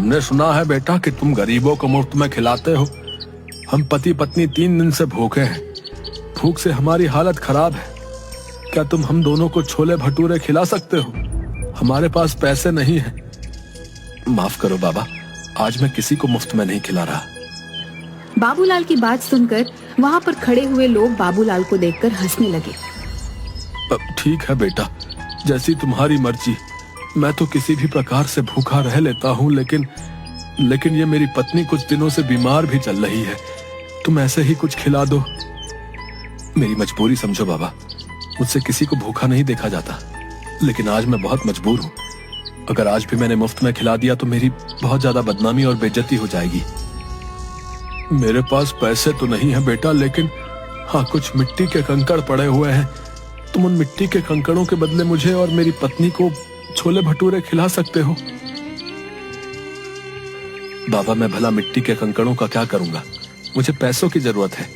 हमने सुना है बेटा कि तुम गरीबों को मुफ्त में खिलाते हो। हम पति पत्नी 3 दिन से भूखे हैं। भूख से हमारी हालत खराब है। क्या तुम हम दोनों को छोले भटूरे खिला सकते हो? हमारे पास पैसे नहीं है। माफ करो बाबा, आज मैं किसी को मुफ्त में नहीं खिला रहा। बाबूलाल की बात सुनकर वहाँ पर खड़े हुए लोग बाबूलाल को देखकर हंसने लगे। ठीक है बेटा, जैसी तुम्हारी मर्जी। मैं तो किसी भी प्रकार से भूखा रह लेता हूँ, लेकिन ये मेरी पत्नी कुछ दिनों से बीमार भी चल रही है। तुम ऐसे ही कुछ खिला दो। मेरी मजबूरी समझो बाबा, मुझसे किसी को भूखा नहीं देखा जाता, लेकिन आज मैं बहुत मजबूर हूँ। अगर आज भी मैंने मुफ्त में खिला दिया तो मेरी बहुत ज्यादा बदनामी और बेइज्जती हो जाएगी। मेरे पास पैसे तो नहीं है बेटा, लेकिन हाँ, कुछ मिट्टी के कंकड़ पड़े हुए हैं। तुम उन मिट्टी के कंकड़ों के बदले मुझे और मेरी पत्नी को छोले भटूरे खिला सकते हो। बाबा, मैं भला मिट्टी के कंकड़ों का क्या करूंगा? मुझे पैसों की जरूरत है।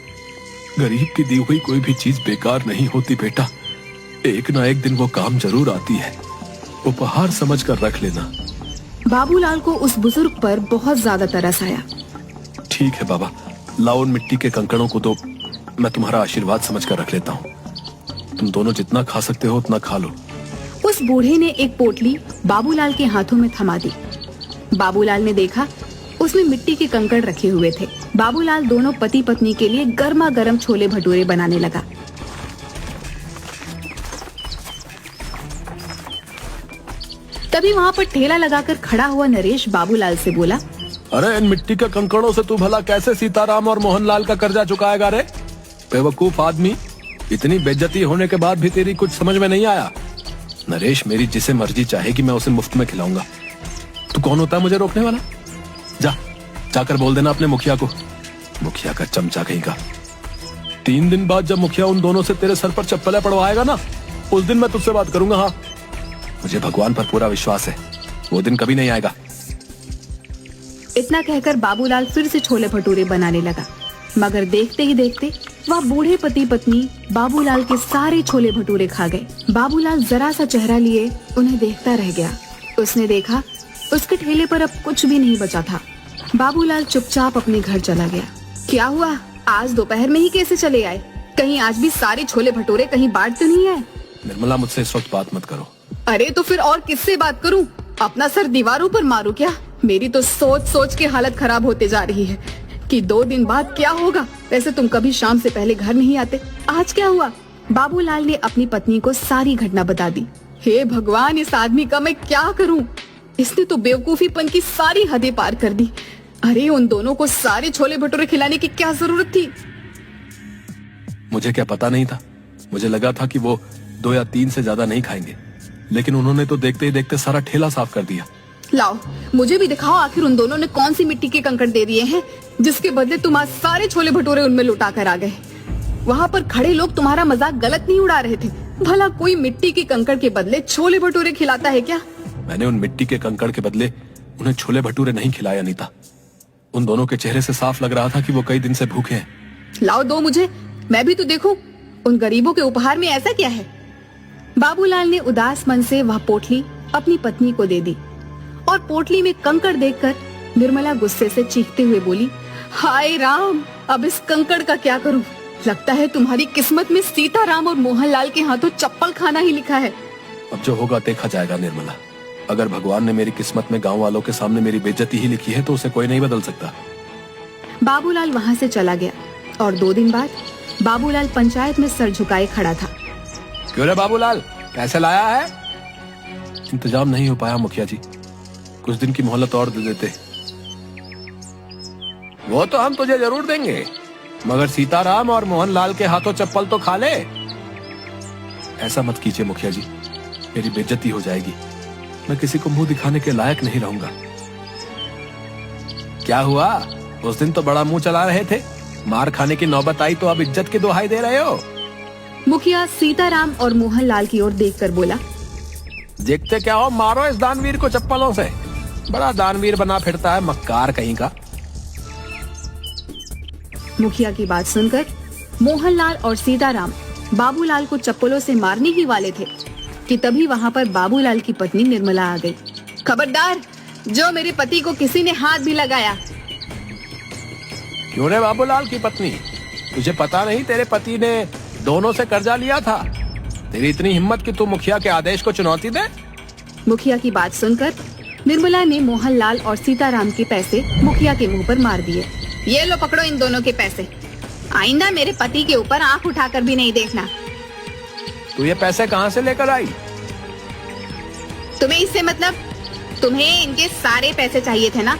गरीब की दी हुई कोई भी चीज बेकार नहीं होती बेटा। एक ना एक दिन वो काम जरूर आती है। उपहार समझ कर रख लेना। बाबूलाल को उस बुजुर्ग पर बहुत ज्यादा तरस आया। ठीक है बाबा, लाओ उन मिट्टी के कंकड़ों को तो मैं तुम्हारा आशीर्वाद समझ कर रख लेता हूँ। तुम दोनों जितना खा सकते हो उतना खा लो। उस बूढ़े ने एक पोटली बाबूलाल के हाथों में थमा दी। बाबूलाल ने देखा उसमें मिट्टी के कंकड़ रखे हुए थे। बाबूलाल दोनों पति पत्नी के लिए गर्मा गर्म छोले भटूरे बनाने लगा। तभी वहाँ पर ठेला लगाकर खड़ा हुआ नरेश बाबूलाल से बोला, अरे इन मिट्टी के कंकड़ों से तू भला कैसे सीताराम और मोहनलाल का कर्जा चुकाएगा रे? बेवकूफ आदमी, इतनी बेइज्जती होने के बाद भी तेरी कुछ समझ में नहीं आया? नरेश, मेरी जिसे मर्जी चाहेगी मैं उसे मुफ्त में खिलाऊंगा। तू कौन होता है मुझे रोकने वाला? जाकर बोल देना अपने मुखिया को। मुखिया का चमचा कहीं का। 3 दिन बाद जब मुखिया उन दोनों से तेरे सर पर चप्पलें पड़वाएगा ना, उस दिन मैं तुझसे बात करूंगा। हाँ, मुझे भगवान पर पूरा विश्वास है, वो दिन कभी नहीं आएगा। इतना कहकर बाबूलाल फिर से छोले भटूरे बनाने लगा, मगर देखते ही देखते वह बूढ़े पति पत्नी बाबूलाल के सारे छोले भटूरे खा गए। बाबूलाल जरा सा चेहरा लिए उन्हें देखता रह गया। उसने देखा उसके ठेले पर अब कुछ भी नहीं बचा था। बाबूलाल चुपचाप अपने घर चला गया। क्या हुआ, आज दोपहर में ही कैसे चले आए? कहीं आज भी सारे छोले भटूरे कहीं बांट तो नहीं आए? निर्मला, मुझसे इस वक्त बात मत करो। अरे तो फिर और किससे बात करूं? अपना सर दीवारों पर मारूं क्या? मेरी तो सोच सोच के हालत खराब होते जा रही है कि 2 दिन बाद क्या होगा। वैसे तुम कभी शाम से पहले घर नहीं आते, आज क्या हुआ? बाबूलाल ने अपनी पत्नी को सारी घटना बता दी। हे भगवान, इस आदमी का मैं क्या करूं? इसने तो बेवकूफीपन की सारी हदें पार कर दी। अरे उन दोनों को सारे छोले भटूरे खिलाने की क्या जरूरत थी? मुझे क्या पता नहीं था। मुझे लगा था कि वो 2 या 3 से ज्यादा नहीं खाएंगे, लेकिन उन्होंने तो देखते ही देखते सारा ठेला साफ कर दिया। लाओ, मुझे भी दिखाओ आखिर उन दोनों ने कौन सी मिट्टी के कंकड़ दे दिए हैं जिसके बदले तुम आज सारे छोले भटूरे उनमें लुटा कर आ गए। वहाँ पर खड़े लोग तुम्हारा मजाक गलत नहीं उड़ा रहे थे। भला कोई मिट्टी के कंकड़ के बदले छोले भटूरे खिलाता है क्या? मैंने उन मिट्टी के कंकड़ के बदले उन्हें छोले भटूरे नहीं खिलाया अनीता। उन दोनों के चेहरे से साफ लग रहा था कि वो कई दिन से भूखे हैं। लाओ दो मुझे, मैं भी तो देखूं उन गरीबों के उपहार में ऐसा क्या है। बाबूलाल ने उदास मन से वह पोटली अपनी पत्नी को दे दी और पोटली में कंकड़ देखकर निर्मला गुस्से से चीखते हुए बोली, हाय राम, अब इस कंकड़ का क्या करूं? लगता है तुम्हारी किस्मत में सीताराम और मोहनलाल के हाथों चप्पल खाना ही लिखा है। अब जो होगा देखा जाएगा निर्मला। अगर भगवान ने मेरी किस्मत में गांव वालों के सामने मेरी बेइज्जती ही लिखी है तो उसे कोई नहीं बदल सकता। बाबूलाल वहाँ से चला गया और 2 दिन बाद बाबूलाल पंचायत में सर झुकाए खड़ा था। क्यों रे बाबूलाल, कैसे लाया है? इंतजाम नहीं हो पाया मुखिया जी, कुछ दिन की मोहलत और दे देते। वो तो हम तुझे जरूर देंगे, मगर सीताराम और मोहनलाल के हाथों चप्पल तो खा ले। ऐसा मत कीजिए मुखिया जी, मेरी बेइज्जती हो जाएगी। मैं किसी को मुंह दिखाने के लायक नहीं रहूंगा। क्या हुआ, उस दिन तो बड़ा मुंह चला रहे थे, मार खाने की नौबत आई तो अब इज्जत की दुहाई दे रहे हो? मुखिया सीताराम और मोहनलाल की ओर देखकर बोला, देखते क्या हो, मारो इस दानवीर को चप्पलों से। बड़ा दानवीर बना फिरता है, मक्कार कहीं का। मुखिया की बात सुनकर मोहनलाल और सीताराम बाबूलाल को चप्पलों से मारने ही वाले थे कि तभी वहाँ पर बाबूलाल की पत्नी निर्मला आ गई। खबरदार, जो मेरे पति को किसी ने हाथ भी लगाया। क्यों रे बाबूलाल की पत्नी, तुझे पता नहीं तेरे पति ने दोनों से कर्जा लिया था? तेरी इतनी हिम्मत कि तू मुखिया के आदेश को चुनौती दे? मुखिया की बात सुनकर निर्मला ने मोहनलाल और सीताराम के पैसे मुखिया के मुंह पर मार दिए। ये लो पकड़ो इन दोनों के पैसे, आइंदा मेरे पति के ऊपर आंख उठाकर भी नहीं देखना। तू ये पैसे कहाँ से लेकर आई? तुम्हें इससे मतलब? तुम्हें इनके सारे पैसे चाहिए थे ना,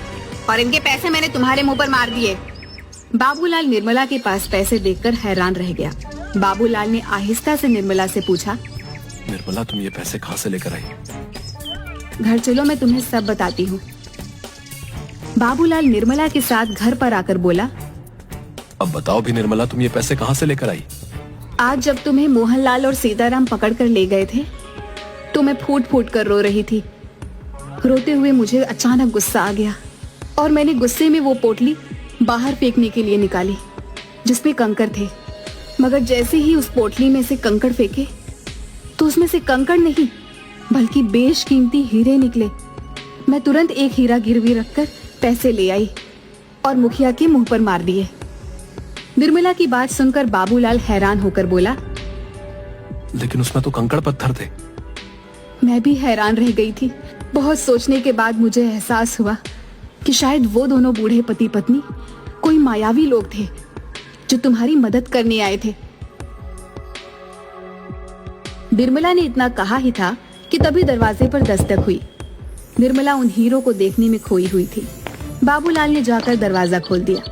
और इनके पैसे मैंने तुम्हारे मुंह पर मार दिए। बाबूलाल निर्मला के पास पैसे देखकर हैरान रह गया। बाबूलाल ने आहिस्ता से निर्मला से पूछा, निर्मला तुम ये पैसे कहाँ से लेकर आई? घर चलो मैं तुम्हें सब बताती हूँ। बाबूलाल निर्मला के साथ घर पर आकर बोला, अब बताओ भी निर्मला तुम ये पैसे कहाँ से लेकर आई? आज जब तुम्हें मोहनलाल और सीताराम पकड़कर ले गए थे तो मैं फूट फूट कर रो रही थी। रोते हुए मुझे अचानक गुस्सा आ गया और मैंने गुस्से में वो पोटली बाहर फेंकने के लिए निकाली जिसमें कंकड़ थे। मगर जैसे ही उस पोटली में से कंकड़ फेंके तो उसमें से कंकड़ नहीं बल्कि बेशकीमती हीरे निकले। मैं तुरंत एक हीरा गिरवी रखकर पैसे ले आई और मुखिया के मुंह पर मार दिए। निर्मला की बात सुनकर बाबूलाल हैरान होकर बोला, लेकिन उसमें तो कंकड़ पत्थर थे। मैं भी हैरान रह गई थी। बहुत सोचने के बाद मुझे एहसास हुआ कि शायद वो दोनों बूढ़े पति पत्नी कोई मायावी लोग थे जो तुम्हारी मदद करने आए थे। निर्मला ने इतना कहा ही था कि तभी दरवाजे पर दस्तक हुई। निर्मला उन हीरों को देखने में खोई हुई थी। बाबूलाल ने जाकर दरवाजा खोल दिया।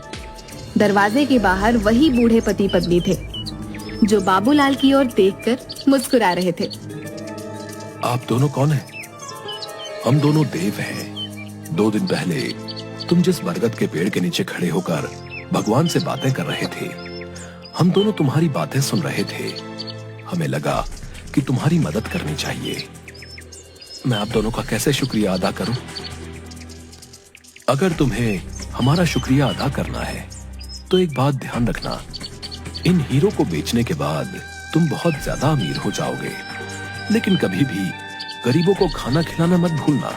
दरवाजे के बाहर वही बूढ़े पति पत्नी थे जो बाबूलाल की ओर देखकर मुस्कुरा रहे थे। आप दोनों कौन हैं? हम दोनों देव हैं। 2 दिन पहले तुम जिस बरगद के पेड़ के नीचे खड़े होकर भगवान से बातें कर रहे थे, हम दोनों तुम्हारी बातें सुन रहे थे। हमें लगा कि तुम्हारी मदद करनी चाहिए। मैं आप दोनों का कैसे शुक्रिया अदा करूं? अगर तुम्हें हमारा शुक्रिया अदा करना है तो एक बात ध्यान रखना, इन हीरो को बेचने के बाद तुम बहुत ज्यादा अमीर हो जाओगे। लेकिन कभी भी गरीबों को खाना खिलाना मत भूलना।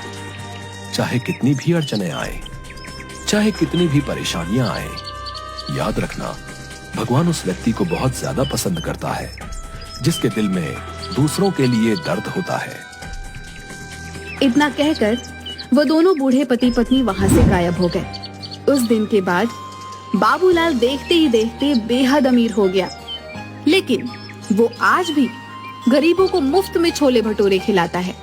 चाहे कितनी भी अड़चने आए, चाहे कितनी भी परेशानियां आए, याद रखना भगवान उस व्यक्ति को बहुत ज्यादा पसंद करता है जिसके दिल में दूसरों के लिए दर्द होता है। इतना कहकर वो दोनों बूढ़े पति पत्नी वहां से गायब हो गए। उस दिन के बाद बाबूलाल देखते ही देखते बेहद अमीर हो गया। लेकिन वो आज भी गरीबों को मुफ्त में छोले भटूरे खिलाता है।